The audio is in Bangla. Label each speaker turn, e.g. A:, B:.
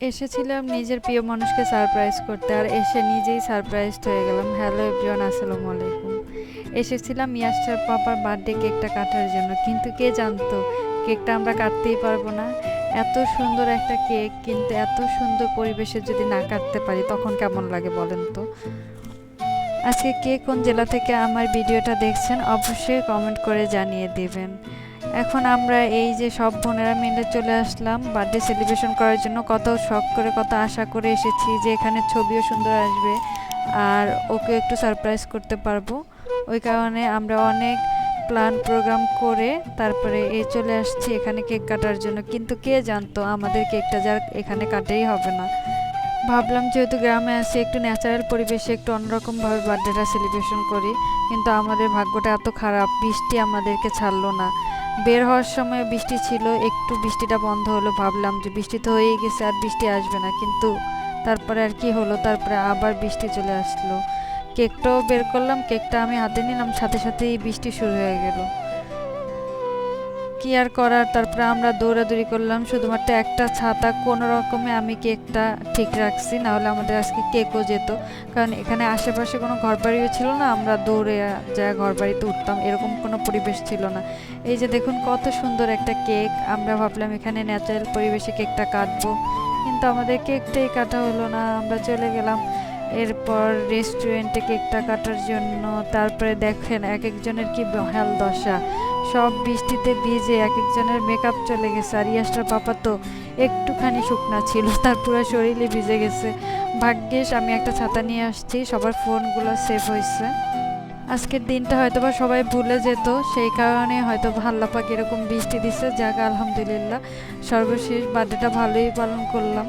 A: এসেছিলাম নিজের প্রিয় মানুষকে সারপ্রাইজ করতে, আর এসে নিজেই সারপ্রাইজড হয়ে গেলাম। হ্যালো এভরিওয়ান, আসসালামু আলাইকুম। এসেছিলাম ইয়াসটার পাপার বার্থডে কেকটা কাটার জন্য, কিন্তু কে জানতো কেকটা আমরা কাটতেই পারবো না। এত সুন্দর একটা কেক, কিন্তু এত সুন্দর পরিবেশে যদি না কাটতে পারি তখন কেমন লাগে বলেন তো। আজকে কে কোন জেলা থেকে আমার ভিডিওটা দেখছেন অবশ্যই কমেন্ট করে জানিয়ে দিবেন। এখন আমরা এই যে সব বোনেরা মিলে চলে আসলাম বার্থডে সেলিব্রেশন করার জন্য। কত শখ করে, কত আশা করে এসেছি যে এখানে ছবিও সুন্দর আসবে আর ওকে একটু সারপ্রাইজ করতে পারবো। ওই কারণে আমরা অনেক প্ল্যান প্রোগ্রাম করে তারপরে চলে আসছি এখানে কেক কাটার জন্য। কিন্তু কে জানতো আমাদের কেকটা যার এখানে কাটেই হবে না। ভাবলাম যেহেতু গ্রামে আছি, একটু ন্যাচারাল পরিবেশে একটু অন্যরকমভাবে বার্থডেটা সেলিব্রেশন করি। কিন্তু আমাদের ভাগ্যটা এত খারাপ, বৃষ্টি আমাদেরকে ছাড়লো না। বের হওয়ার সময় বৃষ্টি ছিল, একটু বৃষ্টিটা বন্ধ হলো, ভাবলাম যে বৃষ্টি তো হয়েই গেছে আর বৃষ্টি আসবে না, কিন্তু তারপরে আর কি হলো, তারপরে আবার বৃষ্টি চলে আসলো। কেকটাও বের করলাম, কেকটা আমি হাতে নিলাম, সাথে সাথেই বৃষ্টি শুরু হয়ে গেল। কি আর করার, তারপরে আমরা দৌড়াদৌড়ি করলাম, শুধুমাত্র একটা ছাতা কোনো রকমে আমি কেকটা ঠিক রাখছি, না হলে আমাদের আজকে কেকও যেত। কারণ এখানে আশেপাশে কোনো ঘরবাড়িও ছিল না, আমরা দৌড়ে যা ঘরবাড়িতে উঠতাম এরকম কোনো পরিবেশ ছিল না। এই যে দেখুন কত সুন্দর একটা কেক, আমরা ভাবলাম এখানে ন্যাচারাল পরিবেশে কেকটা কাটবো, কিন্তু আমাদের কেকটাই কাটা হলো না। আমরা চলে গেলাম এরপর রেস্টুরেন্টে কেকটা কাটার জন্য। তারপরে দেখেন এক একজনের কি বেহাল দশা, সব বৃষ্টিতে ভিজে এক একজনের মেকআপ চলে গেছে। আর ইয়াসটার পাপা তো একটুখানি শুকনা ছিল, তার পুরো শরীরে ভিজে গেছে। ভাগ্যিস আমি একটা ছাতা নিয়ে আসছি, সবার ফোনগুলো সেভ হয়েছে। আজকের দিনটা হয়তোবা সবাই ভুলে যেত, সেই কারণে হয়তো আল্লাহ পাক এরকম বৃষ্টি দিছে। যাক আলহামদুলিল্লাহ, সর্বশেষ বার্থডেটা ভালোই পালন করলাম।